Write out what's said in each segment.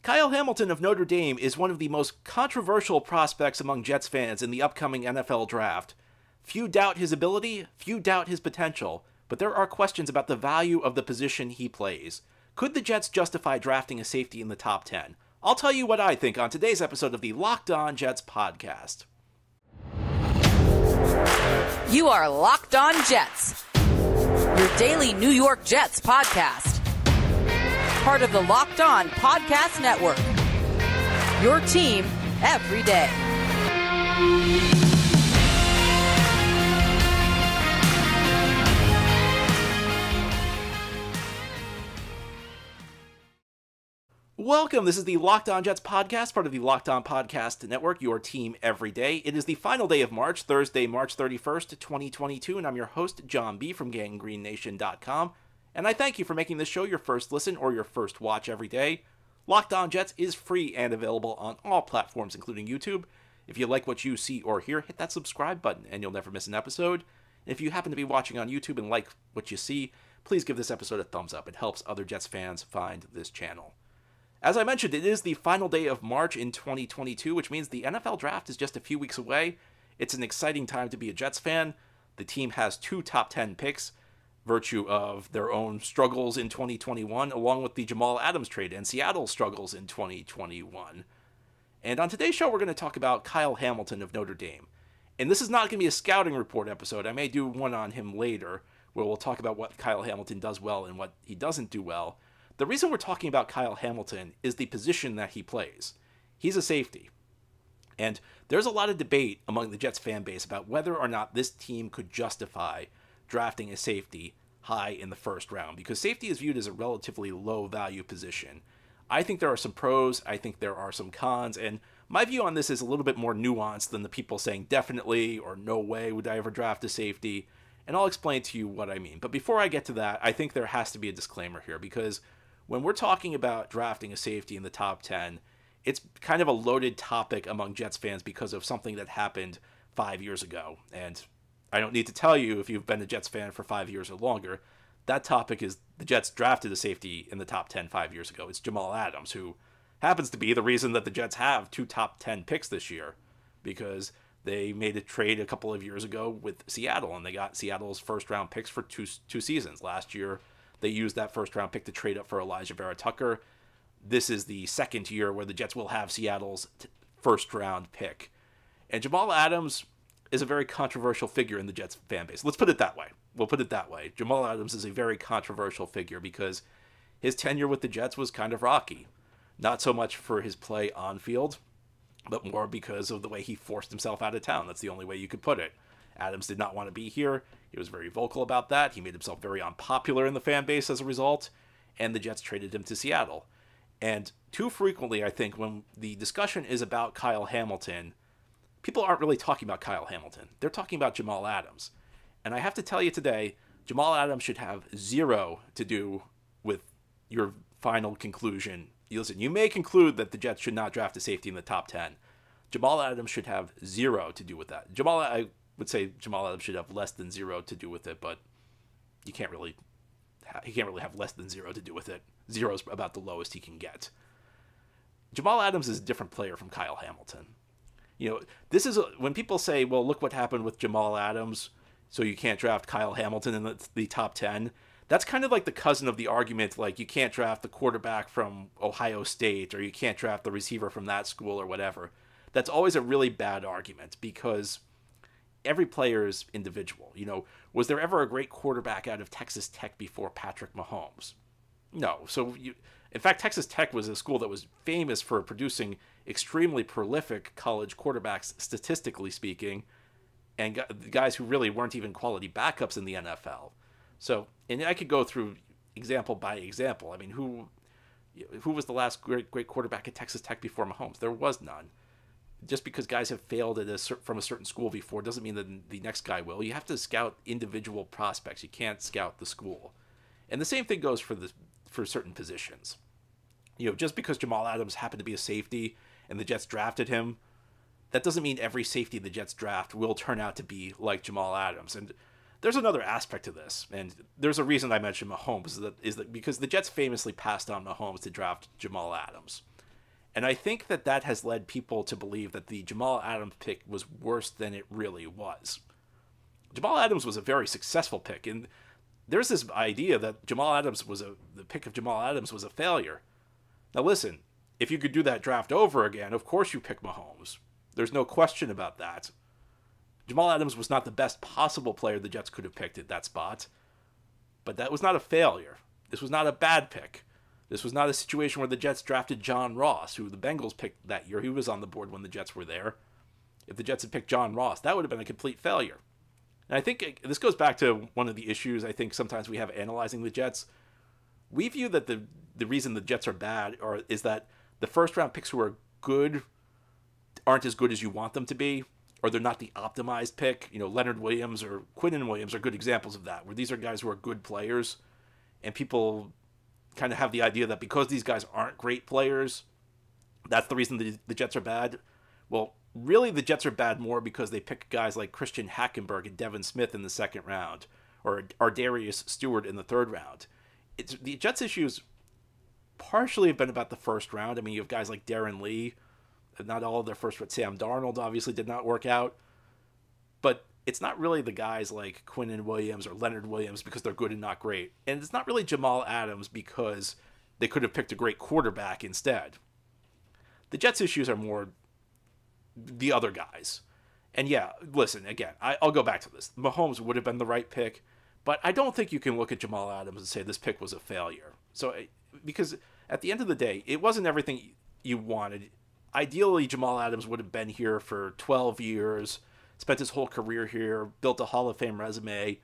Kyle Hamilton of Notre Dame is one of the most controversial prospects among Jets fans in the upcoming NFL draft. Few doubt his ability, few doubt his potential, but there are questions about the value of the position he plays. Could the Jets justify drafting a safety in the top 10? I'll tell you what I think on today's episode of the Locked On Jets podcast. You are Locked On Jets, your daily New York Jets podcast. Part of the Locked On Podcast Network, your team every day. Welcome, this is the Locked On Jets podcast, part of the Locked On Podcast Network, your team every day. It is the final day of March, Thursday, March 31st, 2022, and I'm your host, John B. from GanggreenNation.com. And I thank you for making this show your first listen or your first watch every day. Locked On Jets is free and available on all platforms, including YouTube. If you like what you see or hear, hit that subscribe button and you'll never miss an episode. And if you happen to be watching on YouTube and like what you see, please give this episode a thumbs up. It helps other Jets fans find this channel. As I mentioned, it is the final day of March in 2022, which means the NFL draft is just a few weeks away. It's an exciting time to be a Jets fan. The team has 2 top 10 picks, virtue of their own struggles in 2021, along with the Jamal Adams trade and Seattle's struggles in 2021. And on today's show, we're going to talk about Kyle Hamilton of Notre Dame. And this is not going to be a scouting report episode. I may do one on him later, where we'll talk about what Kyle Hamilton does well and what he doesn't do well. The reason we're talking about Kyle Hamilton is the position that he plays. He's a safety. And there's a lot of debate among the Jets fan base about whether or not this team could justify drafting a safety high in the first round, because safety is viewed as a relatively low value position. I think there are some pros, I think there are some cons, and my view on this is a little bit more nuanced than the people saying definitely or no way would I ever draft a safety, and I'll explain to you what I mean. But before I get to that, I think there has to be a disclaimer here, because when we're talking about drafting a safety in the top 10, it's kind of a loaded topic among Jets fans because of something that happened 5 years ago. And I don't need to tell you, if you've been a Jets fan for 5 years or longer, that topic is the Jets drafted a safety in the top 10 5 years ago. It's Jamal Adams, who happens to be the reason that the Jets have 2 top 10 picks this year, because they made a trade a couple of years ago with Seattle, and they got Seattle's first-round picks for two seasons. Last year, they used that first-round pick to trade up for Elijah Vera-Tucker. This is the second year where the Jets will have Seattle's first-round pick. And Jamal Adams is a very controversial figure in the Jets fan base. Let's put it that way. We'll put it that way. Jamal Adams is a very controversial figure because his tenure with the Jets was kind of rocky. Not so much for his play on field, but more because of the way he forced himself out of town. That's the only way you could put it. Adams did not want to be here. He was very vocal about that. He made himself very unpopular in the fan base as a result, and the Jets traded him to Seattle. And too frequently, I think, when the discussion is about Kyle Hamilton, people aren't really talking about Kyle Hamilton. They're talking about Jamal Adams. And I have to tell you today, Jamal Adams should have zero to do with your final conclusion. Listen, you may conclude that the Jets should not draft a safety in the top 10. Jamal Adams should have zero to do with that. I would say Jamal Adams should have less than zero to do with it, but he can't really have less than zero to do with it. Zero is about the lowest he can get. Jamal Adams is a different player from Kyle Hamilton. You know, this is when people say, well, look what happened with Jamal Adams, so you can't draft Kyle Hamilton in the top 10. That's kind of like the cousin of the argument, like you can't draft the quarterback from Ohio State, or you can't draft the receiver from that school or whatever. That's always a really bad argument, because every player is individual. You know, was there ever a great quarterback out of Texas Tech before Patrick Mahomes? No. In fact, Texas Tech was a school that was famous for producing extremely prolific college quarterbacks, statistically speaking, and guys who really weren't even quality backups in the NFL. So, and I could go through example by example. I mean, who was the last great quarterback at Texas Tech before Mahomes? There was none. Just because guys have failed from a certain school before doesn't mean that the next guy will. You have to scout individual prospects. You can't scout the school. And the same thing goes for certain positions. You know, just because Jamal Adams happened to be a safety and the Jets drafted him, that doesn't mean every safety the Jets draft will turn out to be like Jamal Adams. And there's another aspect to this, and there's a reason I mentioned Mahomes, is that because the Jets famously passed on Mahomes to draft Jamal Adams. And I think that that has led people to believe that the Jamal Adams pick was worse than it really was. Jamal Adams was a very successful pick, and there's this idea that the pick of Jamal Adams was a failure. Now listen, if you could do that draft over again, of course you pick Mahomes. There's no question about that. Jamal Adams was not the best possible player the Jets could have picked at that spot, but that was not a failure. This was not a bad pick. This was not a situation where the Jets drafted John Ross, who the Bengals picked that year. He was on the board when the Jets were there. If the Jets had picked John Ross, that would have been a complete failure. And I think this goes back to one of the issues I think sometimes we have analyzing the Jets. We view that the reason the Jets are bad is that the first-round picks who are good aren't as good as you want them to be, or they're not the optimized pick. You know, Leonard Williams or Quinnen Williams are good examples of that, where these are guys who are good players, and people kind of have the idea that because these guys aren't great players, that's the reason the Jets are bad. Well, really the Jets are bad more because they pick guys like Christian Hackenberg and Devin Smith in the second round, or Darius Stewart in the third round. The Jets' issues partially have been about the first round. I mean, you have guys like Darren Lee. Not all of their first round. Sam Darnold obviously did not work out. But it's not really the guys like Quinnen Williams or Leonard Williams because they're good and not great. And it's not really Jamal Adams because they could have picked a great quarterback instead. The Jets' issues are more the other guys. And yeah, listen, again, I'll go back to this. Mahomes would have been the right pick, but I don't think you can look at Jamal Adams and say this pick was a failure. So, because at the end of the day, it wasn't everything you wanted. Ideally, Jamal Adams would have been here for 12 years, spent his whole career here, built a Hall of Fame resume,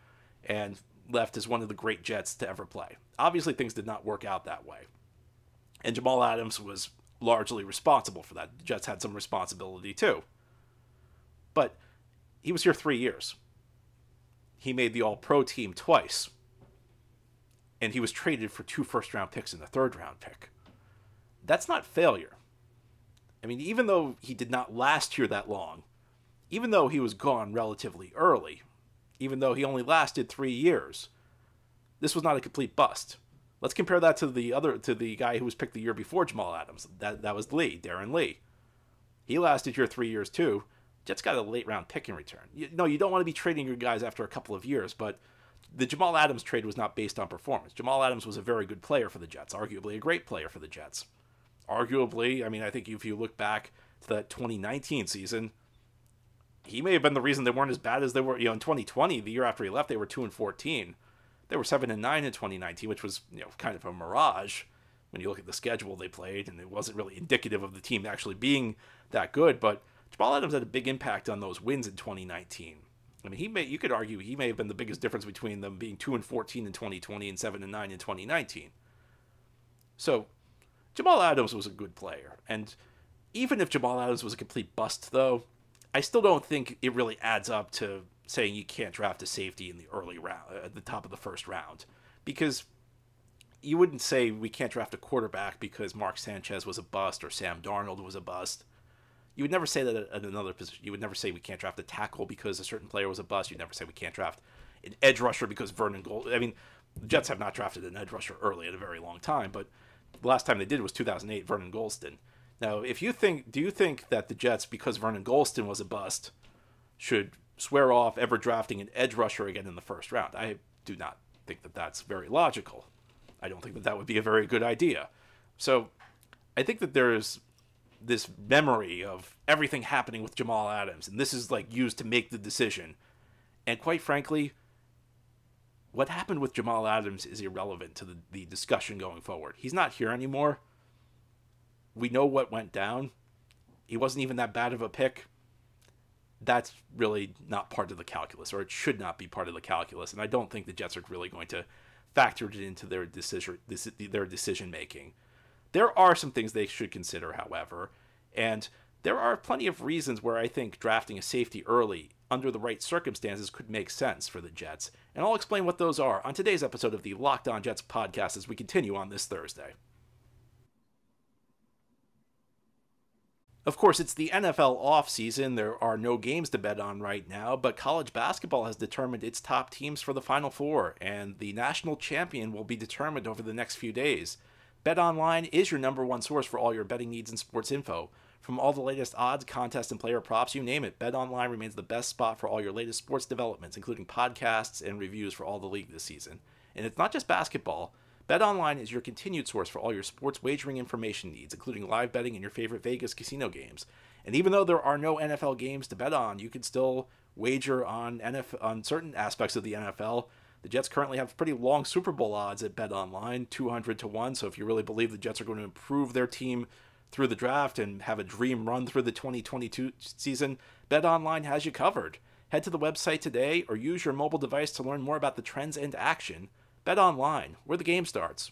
and left as one of the great Jets to ever play. Obviously, things did not work out that way. And Jamal Adams was largely responsible for that. The Jets had some responsibility too. But he was here 3 years. He made the All-Pro team twice. And he was traded for 2 first-round picks and a third-round pick. That's not failure. I mean, even though he did not last here that long, even though he was gone relatively early, even though he only lasted 3 years, this was not a complete bust. Let's compare that to the guy who was picked the year before Jamal Adams. That was Darren Lee. He lasted here 3 years too. Jets got a late round pick in return. You don't want to be trading your guys after a couple of years, but the Jamal Adams trade was not based on performance. Jamal Adams was a very good player for the Jets, arguably a great player for the Jets. Arguably, I mean, I think if you look back to that 2019 season, he may have been the reason they weren't as bad as they were. In 2020, the year after he left, they were 2-14. They were 7-9 in 2019, which was kind of a mirage when you look at the schedule they played, and it wasn't really indicative of the team actually being that good. But Jamal Adams had a big impact on those wins in 2019. I mean, you could argue he may have been the biggest difference between them being 2-14 in 2020 and 7-9 in 2019. So Jamal Adams was a good player, and even if Jamal Adams was a complete bust, though, I still don't think it really adds up to saying you can't draft a safety in the early round, at the top of the first round, because you wouldn't say we can't draft a quarterback because Mark Sanchez was a bust or Sam Darnold was a bust. You would never say that at another position. You would never say we can't draft a tackle because a certain player was a bust. You'd never say we can't draft an edge rusher because Vernon Gold. I mean, the Jets have not drafted an edge rusher early in a very long time, but the last time they did was 2008, Vernon Golston. Now, do you think that the Jets, because Vernon Golston was a bust, should swear off ever drafting an edge rusher again in the first round? I do not think that that's very logical. I don't think that that would be a very good idea. So I think that there's this memory of everything happening with Jamal Adams, and this is used to make the decision. And quite frankly, what happened with Jamal Adams is irrelevant to the discussion going forward. He's not here anymore. We know what went down. He wasn't even that bad of a pick. That's really not part of the calculus, or it should not be part of the calculus. And I don't think the Jets are really going to factor it into their decision making. There are some things they should consider, however, and there are plenty of reasons where I think drafting a safety early under the right circumstances could make sense for the Jets, and I'll explain what those are on today's episode of the Locked On Jets podcast as we continue on this Thursday. Of course, it's the NFL offseason. There are no games to bet on right now, but college basketball has determined its top teams for the Final Four, and the national champion will be determined over the next few days. BetOnline is your number one source for all your betting needs and sports info. From all the latest odds, contests, and player props, you name it, BetOnline remains the best spot for all your latest sports developments, including podcasts and reviews for all the league this season. And it's not just basketball. BetOnline is your continued source for all your sports wagering information needs, including live betting and your favorite Vegas casino games. And even though there are no NFL games to bet on, you can still wager on certain aspects of the NFL. The Jets currently have pretty long Super Bowl odds at BetOnline, 200 to 1. So if you really believe the Jets are going to improve their team through the draft and have a dream run through the 2022 season, BetOnline has you covered. Head to the website today or use your mobile device to learn more about the trends and action. BetOnline, where the game starts.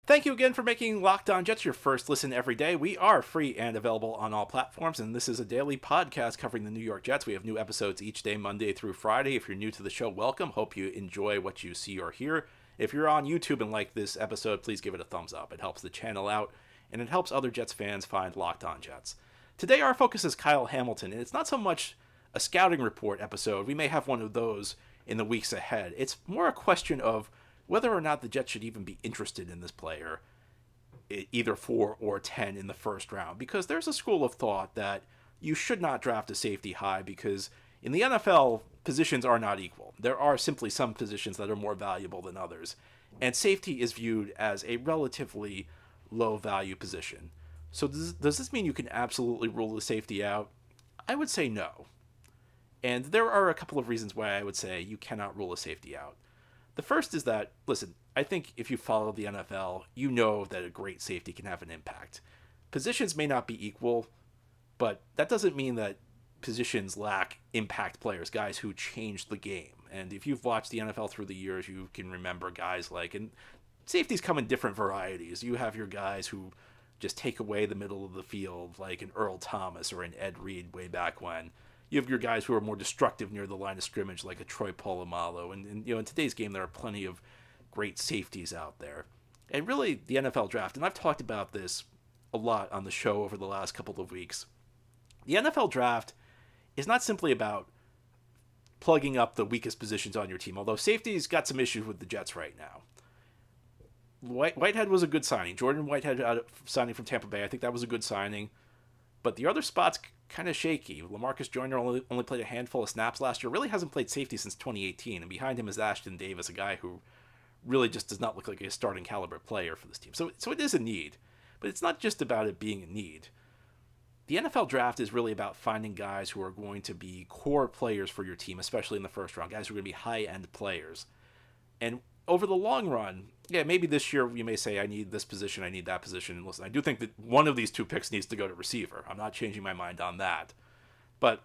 Thank you again for making Locked On Jets your first listen every day. We are free and available on all platforms, and this is a daily podcast covering the New York Jets. We have new episodes each day, Monday through Friday. If you're new to the show, welcome. Hope you enjoy what you see or hear. If you're on YouTube and like this episode, please give it a thumbs up. It helps the channel out, and it helps other Jets fans find Locked On Jets. Today, our focus is Kyle Hamilton, and it's not so much a scouting report episode. We may have one of those in the weeks ahead. It's more a question of whether or not the Jets should even be interested in this player, either 4 or 10 in the first round, because there's a school of thought that you should not draft a safety high because in the NFL, positions are not equal. There are simply some positions that are more valuable than others, and safety is viewed as a relatively low-value position. So does this mean you can absolutely rule the safety out? I would say no. And there are a couple of reasons why I would say you cannot rule a safety out. The first is that, listen, I think if you follow the NFL, you know that a great safety can have an impact. Positions may not be equal, but that doesn't mean that positions lack impact players, guys who change the game. And if you've watched the NFL through the years, you can remember guys like, and safeties come in different varieties. You have your guys who just take away the middle of the field, like an Earl Thomas or an Ed Reed way back when. You have your guys who are more destructive near the line of scrimmage, like a Troy Polamalu. And in today's game, there are plenty of great safeties out there. And really, the NFL draft, and I've talked about this a lot on the show over the last couple of weeks, the NFL draft is not simply about plugging up the weakest positions on your team, although safety's got some issues with the Jets right now. Whitehead was a good signing. Jordan Whitehead signing from Tampa Bay, I think that was a good signing. But the other spots kind of shaky. LaMarcus Joyner only played a handful of snaps last year. Really hasn't played safety since 2018. And behind him is Ashton Davis, a guy who really just does not look like a starting caliber player for this team. So it is a need. But it's not just about it being a need. The NFL draft is really about finding guys who are going to be core players for your team, especially in the first round. Guys who are going to be high-end players. And over the long run, yeah, maybe this year you may say, I need this position, I need that position. And listen, I do think that one of these two picks needs to go to receiver. I'm not changing my mind on that. But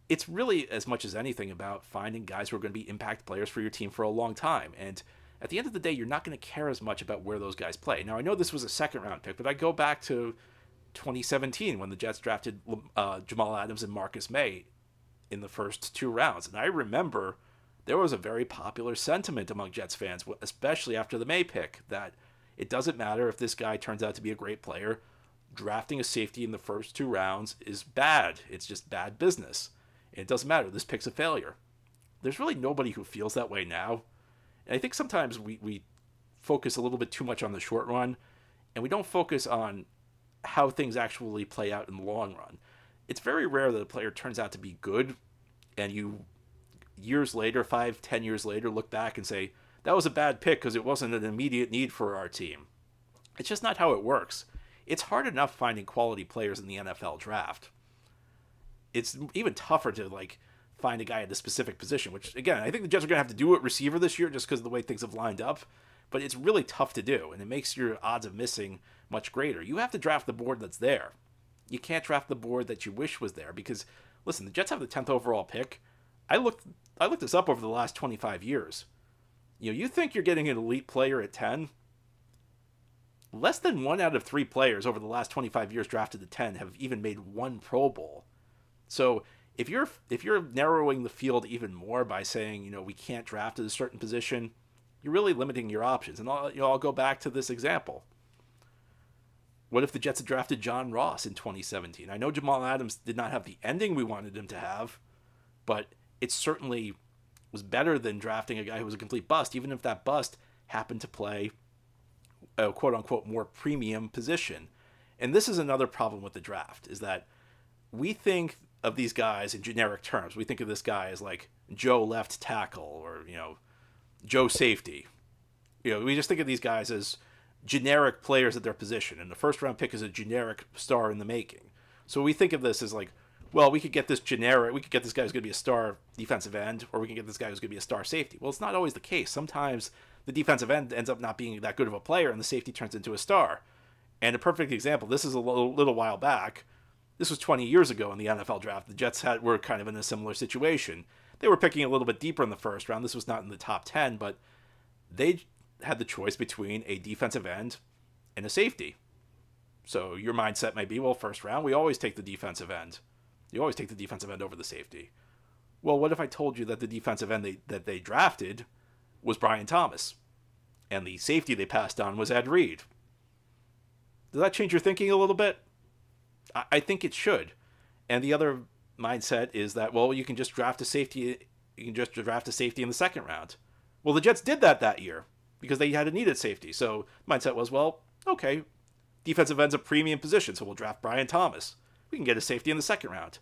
it's really, as much as anything, about finding guys who are going to be impact players for your team for a long time. And at the end of the day, you're not going to care as much about where those guys play. Now, I know this was a second-round pick, but I go back to 2017 when the Jets drafted Jamal Adams and Marcus May in the first 2 rounds. And I remember there was a very popular sentiment among Jets fans, especially after the May pick, that it doesn't matter if this guy turns out to be a great player. Drafting a safety in the first 2 rounds is bad. It's just bad business. It doesn't matter. This pick's a failure. There's really nobody who feels that way now. And I think sometimes we focus a little bit too much on the short run, and we don't focus on how things actually play out in the long run. It's very rare that a player turns out to be good, and you years later, 5-10 years later, look back and say, that was a bad pick because it wasn't an immediate need for our team. It's just not how it works. It's hard enough finding quality players in the NFL draft. It's even tougher to find a guy at a specific position, which, again, I think the Jets are going to have to do at receiver this year just because of the way things have lined up. But it's really tough to do, and it makes your odds of missing much greater. You have to draft the board that's there. You can't draft the board that you wish was there because, listen, the Jets have the 10th overall pick. I looked this up over the last 25 years. You think you're getting an elite player at 10? Less than 1 out of 3 players over the last 25 years drafted at 10 have even made 1 Pro Bowl. So if you're narrowing the field even more by saying, we can't draft at a certain position, you're really limiting your options. And I'll go back to this example. What if the Jets had drafted John Ross in 2017? I know Jamal Adams did not have the ending we wanted him to have, but it certainly was better than drafting a guy who was a complete bust, even if that bust happened to play a quote-unquote more premium position. And this is another problem with the draft, is that we think of these guys in generic terms. We think of this guy as like Joe left tackle or, Joe safety. We just think of these guys as generic players at their position, and the first round pick is a generic star in the making. So we think of this as like, well, we could get this guy who's going to be a star defensive end, or we can get this guy who's going to be a star safety. Well, it's not always the case. Sometimes the defensive end ends up not being that good of a player, and the safety turns into a star. And a perfect example, this is a little while back. This was 20 years ago in the NFL draft. The Jets were kind of in a similar situation. They were picking a little bit deeper in the first round. This was not in the top 10, but they had the choice between a defensive end and a safety. So your mindset might be, well, first round, we always take the defensive end. You always take the defensive end over the safety. Well, what if I told you that the defensive end that they drafted was Brian Thomas, and the safety they passed on was Ed Reed? Does that change your thinking a little bit? I think it should. And the other mindset is that, well, you can just draft a safety. You can just draft a safety in the second round. Well, the Jets did that year because they had a needed safety. So mindset was, well, okay, defensive end's a premium position, so we'll draft Brian Thomas. We can get a safety in the second round.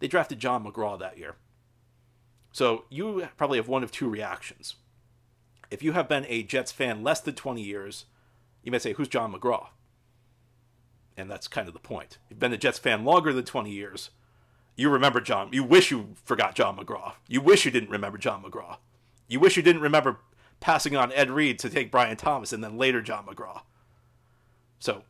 They drafted John McGraw that year. So you probably have one of two reactions. If you have been a Jets fan less than 20 years, you may say, who's John McGraw? And that's kind of the point. You've been a Jets fan longer than 20 years. You remember John. You wish you forgot John McGraw. You wish you didn't remember John McGraw. You wish you didn't remember passing on Ed Reed to take Brian Thomas and then later John McGraw. So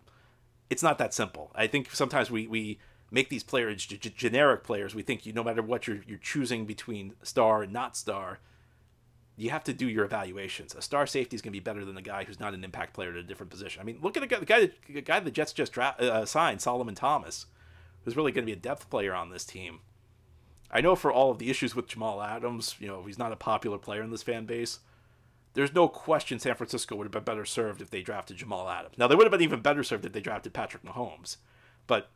it's not that simple. I think sometimes we make these players generic players. We think no matter what you're choosing between star and not star, you have to do your evaluations. A star safety is going to be better than a guy who's not an impact player at a different position. I mean, look at the guy the Jets just signed, Solomon Thomas, who's really going to be a depth player on this team. I know for all of the issues with Jamal Adams, he's not a popular player in this fan base. There's no question San Francisco would have been better served if they drafted Jamal Adams. Now, they would have been even better served if they drafted Patrick Mahomes. But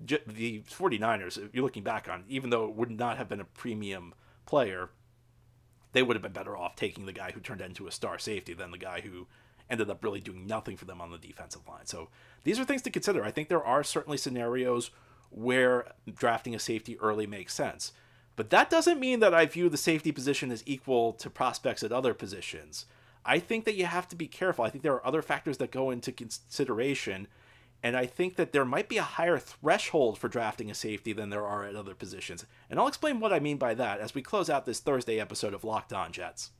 the 49ers, if you're looking back on, even though it would not have been a premium player, they would have been better off taking the guy who turned into a star safety than the guy who ended up really doing nothing for them on the defensive line. So these are things to consider. I think there are certainly scenarios where drafting a safety early makes sense. But that doesn't mean that I view the safety position as equal to prospects at other positions. I think that you have to be careful. I think there are other factors that go into consideration, and I think that there might be a higher threshold for drafting a safety than there are at other positions. And I'll explain what I mean by that as we close out this Thursday episode of Locked On Jets.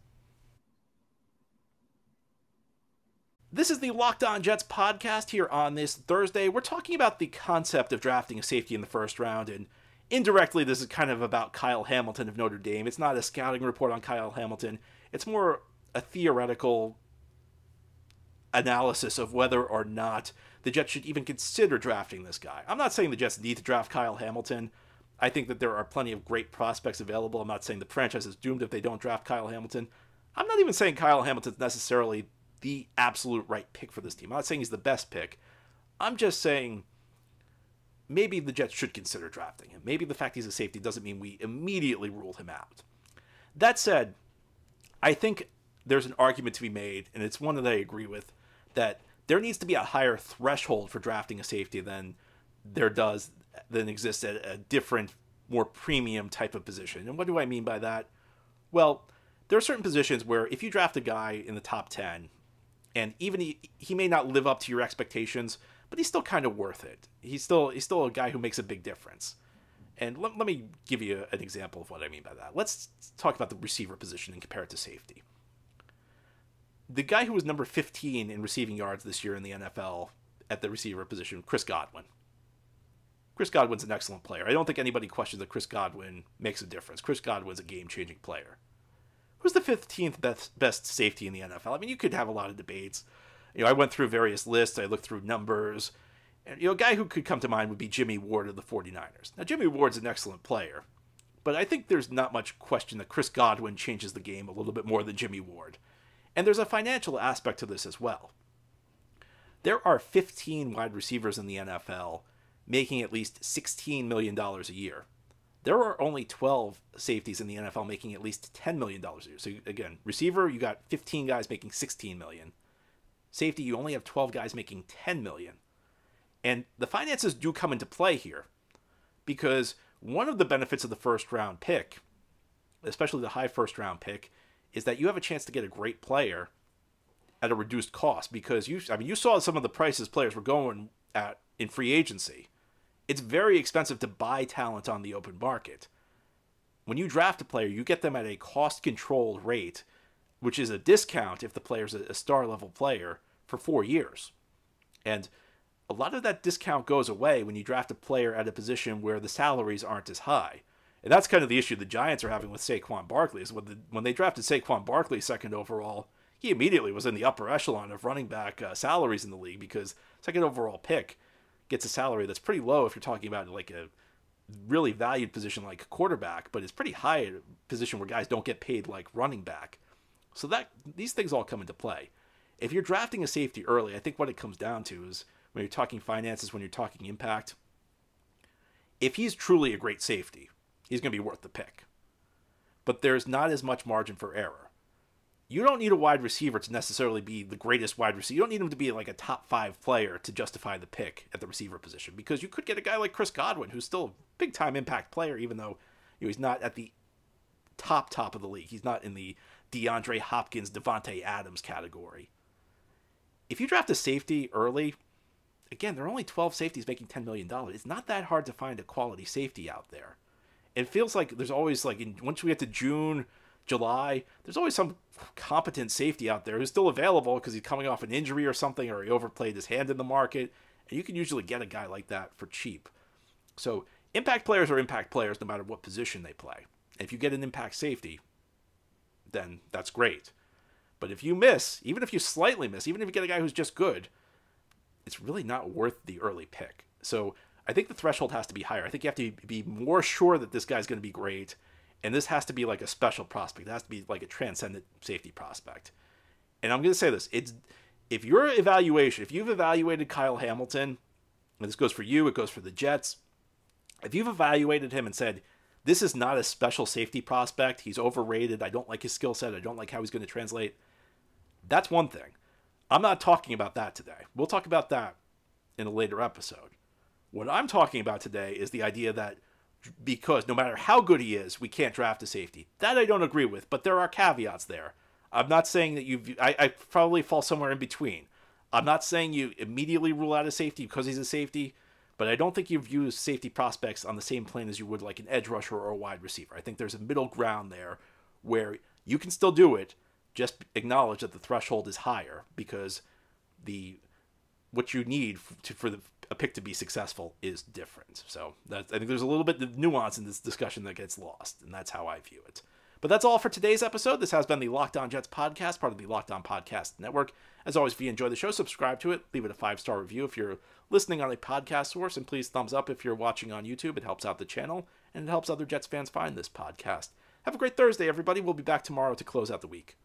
This is the Locked On Jets podcast here on this Thursday. We're talking about the concept of drafting a safety in the first round, and indirectly this is kind of about Kyle Hamilton of Notre Dame. It's not a scouting report on Kyle Hamilton. It's more a theoretical analysis of whether or not the Jets should even consider drafting this guy. I'm not saying the Jets need to draft Kyle Hamilton. I think that there are plenty of great prospects available. I'm not saying the franchise is doomed if they don't draft Kyle Hamilton. I'm not even saying Kyle Hamilton's necessarily the absolute right pick for this team. I'm not saying he's the best pick. I'm just saying maybe the Jets should consider drafting him. Maybe the fact he's a safety doesn't mean we immediately rule him out. That said, I think there's an argument to be made, and it's one that I agree with, that there needs to be a higher threshold for drafting a safety than exists at a different, more premium type of position. And what do I mean by that? Well, there are certain positions where if you draft a guy in the top 10, and even he may not live up to your expectations, but he's still kind of worth it. He's still a guy who makes a big difference. And let me give you an example of what I mean by that. Let's talk about the receiver position and compare it to safety. The guy who was number 15 in receiving yards this year in the NFL at the receiver position, Chris Godwin. Chris Godwin's an excellent player. I don't think anybody questions that Chris Godwin makes a difference. Chris Godwin's a game-changing player. Who's the 15th best safety in the NFL? I mean, you could have a lot of debates. I went through various lists. I looked through numbers. And, a guy who could come to mind would be Jimmy Ward of the 49ers. Now, Jimmy Ward's an excellent player, but I think there's not much question that Chris Godwin changes the game a little bit more than Jimmy Ward. And there's a financial aspect to this as well. There are 15 wide receivers in the NFL making at least $16 million a year. There are only 12 safeties in the NFL making at least $10 million a year. So again, receiver, you got 15 guys making $16 million. Safety, you only have 12 guys making $10 million. And the finances do come into play here because one of the benefits of the first round pick, especially the high first round pick, is that you have a chance to get a great player at a reduced cost because you saw some of the prices players were going at in free agency. It's very expensive to buy talent on the open market. When you draft a player, you get them at a cost-controlled rate, which is a discount if the player's a star-level player for 4 years. And a lot of that discount goes away when you draft a player at a position where the salaries aren't as high. And that's kind of the issue the Giants are having with Saquon Barkley, is when they drafted Saquon Barkley second overall, he immediately was in the upper echelon of running back salaries in the league because second overall pick gets a salary that's pretty low if you're talking about like a really valued position like quarterback, but it's pretty high at a position where guys don't get paid like running back. So that these things all come into play. If you're drafting a safety early, I think what it comes down to is when you're talking finances, when you're talking impact, if he's truly a great safety, he's going to be worth the pick. But there's not as much margin for error. You don't need a wide receiver to necessarily be the greatest wide receiver. You don't need him to be like a top 5 player to justify the pick at the receiver position because you could get a guy like Chris Godwin, who's still a big-time impact player, even though he's not at the top of the league. He's not in the DeAndre Hopkins, Devontae Adams category. If you draft a safety early, again, there are only 12 safeties making $10 million. It's not that hard to find a quality safety out there. It feels like there's always, like, once we get to June, July, there's always some competent safety out there who's still available because he's coming off an injury or something, or he overplayed his hand in the market, and you can usually get a guy like that for cheap. So impact players are impact players no matter what position they play. If you get an impact safety, then that's great. But if you miss, even if you slightly miss, even if you get a guy who's just good, it's really not worth the early pick. So I think the threshold has to be higher. I think you have to be more sure that this guy's going to be great. And this has to be like a special prospect. It has to be like a transcendent safety prospect. And I'm going to say this. If you've evaluated Kyle Hamilton, and this goes for you, it goes for the Jets. If you've evaluated him and said, this is not a special safety prospect, he's overrated, I don't like his skill set, I don't like how he's going to translate, that's one thing. I'm not talking about that today. We'll talk about that in a later episode. What I'm talking about today is the idea that because no matter how good he is, we can't draft a safety. That I don't agree with, but there are caveats there. I'm not saying that I probably fall somewhere in between. I'm not saying you immediately rule out a safety because he's a safety, but I don't think you view safety prospects on the same plane as you would like an edge rusher or a wide receiver. I think there's a middle ground there where you can still do it, just acknowledge that the threshold is higher because what you need for a pick to be successful is different. So I think there's a little bit of nuance in this discussion that gets lost, and that's how I view it. But that's all for today's episode. This has been the Locked On Jets podcast, part of the Locked On Podcast Network. As always, if you enjoy the show, subscribe to it. Leave it a 5-star review if you're listening on a podcast source, and please thumbs up if you're watching on YouTube. It helps out the channel, and it helps other Jets fans find this podcast. Have a great Thursday, everybody. We'll be back tomorrow to close out the week.